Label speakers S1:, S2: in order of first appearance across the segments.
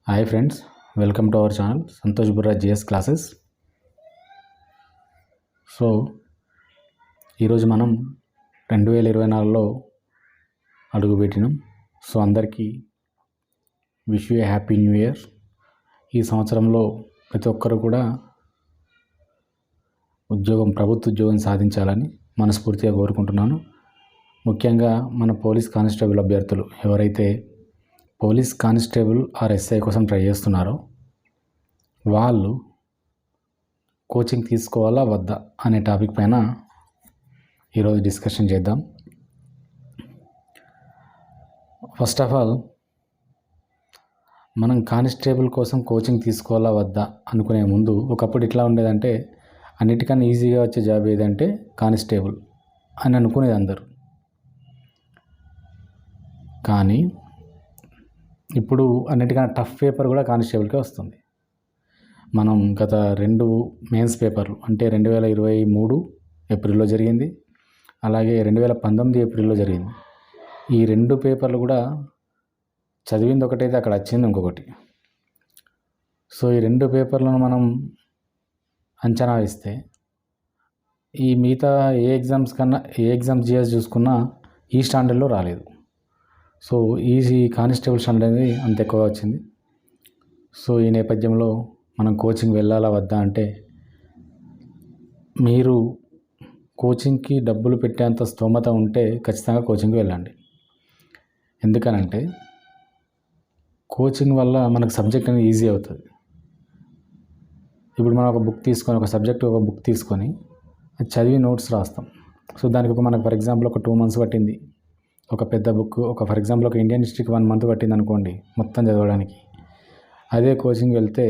S1: Hi friends, welcome to our channel Santosh Burra GS classes. So ఈరోజు మనం 2024లో అడుగుపెట్టినాం. సో అందరికీ wish you happy new year. ఈ సంవత్సరంలో ప్రతి ఒక్కరు కూడా ప్రభుత్వ ఉద్యోగం సాధించాలని మనస్ఫూర్తిగా కోరుకుంటున్నాను. ముఖ్యంగా మన పోలీస్ కానిస్టేబుల్ అభ్యర్థులు ఎవరైతే పోలీస్ కానిస్టేబుల్ ఆర్ ఎస్ఐ కోసం ట్రై చేస్తున్నారో వాళ్ళు కోచింగ్ తీసుకోవాలా వద్దా అనే టాపిక్ పైన ఈరోజు డిస్కషన్ చేద్దాం. ఫస్ట్ ఆఫ్ ఆల్, మనం కానిస్టేబుల్ కోసం కోచింగ్ తీసుకోవాలా వద్దా అనుకునే ముందు ఒకప్పుడు ఇట్లా ఉండేదంటే అన్నిటికన్నా ఈజీగా వచ్చే జాబ్ ఏదంటే కానిస్టేబుల్ అని అనుకునేది అందరూ. కానీ ఇప్పుడు అన్నిటికన్నా టఫ్ పేపర్ కూడా కానిస్టేబుల్కే వస్తుంది. మనం గత 2 మెయిన్స్ పేపర్లు అంటే 2023 ఏప్రిల్లో జరిగింది, అలాగే 2019 ఏప్రిల్లో జరిగింది. ఈ 2 పేపర్లు కూడా చదివింది ఒకటైతే అక్కడ వచ్చింది ఇంకొకటి. సో ఈ 2 పేపర్లను మనం అంచనా వేస్తే ఈ మిగతా ఏ ఎగ్జామ్స్ జిఎస్ చూసుకున్నా ఈ స్టాండర్డ్లో రాలేదు. సో ఈజీ కానిస్టేబుల్ స్టాండర్డ్ అనేది అంత ఎక్కువగా వచ్చింది. సో ఈ నేపథ్యంలో మనం కోచింగ్ వెళ్ళాలా వద్దా అంటే, మీరు కోచింగ్కి డబ్బులు పెట్టేంత స్తోమత ఉంటే ఖచ్చితంగా కోచింగ్కి వెళ్ళండి. ఎందుకనంటే కోచింగ్ వల్ల మనకు సబ్జెక్ట్ అనేది ఈజీ అవుతుంది. ఇప్పుడు మనం ఒక సబ్జెక్ట్ బుక్ తీసుకొని అది చదివి నోట్స్ రాస్తాం. సో దానికి మనకు ఫర్ ఎగ్జాంపుల్ ఒక 2 months పట్టింది ఒక పెద్ద బుక్. ఫర్ ఎగ్జాంపుల్ ఒక ఇండియన్ హిస్టరీకి 1 month పట్టింది అనుకోండి మొత్తం చదవడానికి. అదే కోచింగ్ వెళ్తే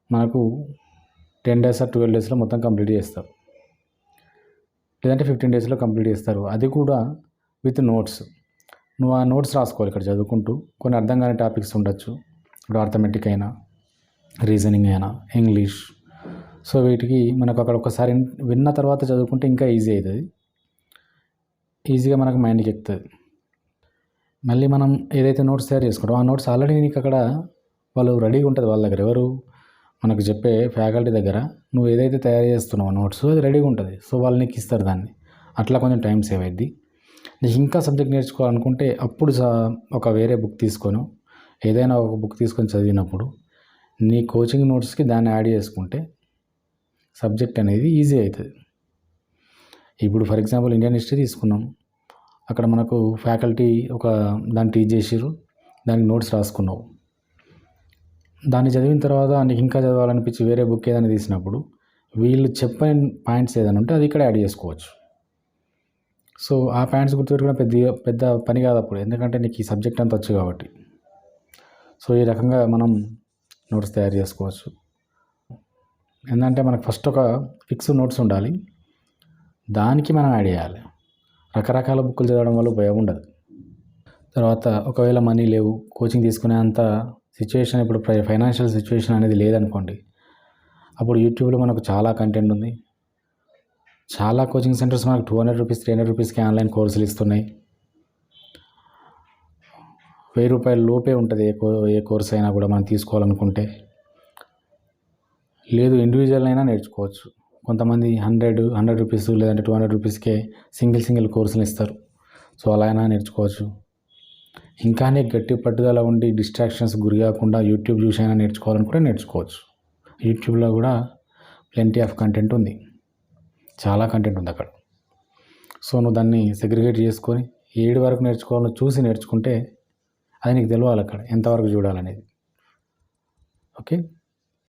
S1: మనకు 10 days or 12 daysలో మొత్తం కంప్లీట్ చేస్తారు, లేదంటే 15 daysలో కంప్లీట్ చేస్తారు. అది కూడా విత్ నోట్స్. నువ్వు ఆ నోట్స్ రాసుకోవాలి ఇక్కడ చదువుకుంటూ. కొన్ని అర్థం కాని టాపిక్స్ ఉండొచ్చు, ఇప్పుడు అర్థమెటిక్ అయినా, రీజనింగ్ అయినా, ఇంగ్లీష్. సో వీటికి మనకు అక్కడ ఒకసారి విన్న తర్వాత చదువుకుంటే ఇంకా ఈజీ అవుతుంది, ఈజీగా మనకు మైండ్కి ఎక్కుతుంది. మళ్ళీ మనం ఏదైతే నోట్స్ తయారు చేసుకుంటామో ఆ నోట్స్ ఆల్రెడీ నీకు అక్కడ వాళ్ళు రెడీగా ఉంటుంది వాళ్ళ దగ్గర, ఎవరు మనకు చెప్పే ఫ్యాకల్టీ దగ్గర. నువ్వు ఏదైతే తయారు చేస్తున్నావో నోట్స్ అది రెడీగా ఉంటుంది. సో వాళ్ళు నీకు ఇస్తారు దాన్ని. అట్లా కొంచెం టైం సేవ్ అయ్యిద్ది. నీకు ఇంకా సబ్జెక్ట్ నేర్చుకోవాలనుకుంటే అప్పుడు ఒక వేరే బుక్ తీసుకొని, ఏదైనా ఒక బుక్ తీసుకొని చదివినప్పుడు నీ కోచింగ్ నోట్స్కి దాన్ని యాడ్ చేసుకుంటే సబ్జెక్ట్ అనేది ఈజీ అవుతుంది. ఇప్పుడు ఫర్ ఎగ్జాంపుల్ ఇండియన్ హిస్టరీ తీసుకున్నాం, అక్కడ మనకు ఫ్యాకల్టీ దాన్ని టీచ్ చేసిర్రు, దానికి నోట్స్ రాసుకున్నావు. దాన్ని చదివిన తర్వాత నీకు ఇంకా చదవాలనిపించి వేరే బుక్ ఏదైనా తీసినప్పుడు వీళ్ళు చెప్పని పాయింట్స్ ఏదైనా ఉంటే అది ఇక్కడ యాడ్ చేసుకోవచ్చు. సో ఆ పాయింట్స్ గుర్తుపెట్టుకోవడం పెద్ద పని కాదు అప్పుడు, ఎందుకంటే నీకు ఈ సబ్జెక్ట్ అంతా వచ్చు కాబట్టి. సో ఈ రకంగా మనం నోట్స్ తయారు చేసుకోవచ్చు. ఏంటంటే మనకు ఫస్ట్ ఒక ఫిక్స్ నోట్స్ ఉండాలి, దానికి మనం యాడ్ చేయాలి. రకరకాల బుక్కులు చదవడం వల్ల ఉపయోగం ఉండదు. తర్వాత ఒకవేళ మనీ లేవు, కోచింగ్ తీసుకునే అంత సిచ్యువేషన్, ఇప్పుడు ఫైనాన్షియల్ సిచ్యువేషన్ అనేది లేదనుకోండి, అప్పుడు యూట్యూబ్లో మనకు చాలా కంటెంట్ ఉంది. చాలా కోచింగ్ సెంటర్స్ మనకు 200 రూపీస్ 300 రూపీస్కి ఆన్లైన్ కోర్సులు ఇస్తున్నాయి. 1000 రూపాయల లోపే ఉంటుంది ఏ కోర్స్ అయినా కూడా మనం తీసుకోవాలనుకుంటే. లేదు ఇండివిజువల్ అయినా నేర్చుకోవచ్చు. కొంతమంది 100 రూపీస్ లేదంటే 200 రూపీస్కే సింగిల్ కోర్సులు ఇస్తారు. సో అలా అయినా నేర్చుకోవచ్చు. ఇంకానే గట్టి పట్టుదల ఉండి డిస్ట్రాక్షన్స్ గురి కాకుండా యూట్యూబ్ చూసి అయినా నేర్చుకోవాలనుకుంటే నేర్చుకోవచ్చు. యూట్యూబ్లో కూడా ప్లెంటీ ఆఫ్ కంటెంట్ ఉంది, చాలా కంటెంట్ ఉంది అక్కడ. సో నువ్వు దాన్ని సెగ్రిగేట్ చేసుకొని 7 వరకు నేర్చుకోవాలో చూసి నేర్చుకుంటే అది నీకు తెలియాలి అక్కడ ఎంతవరకు చూడాలనేది. ఓకే.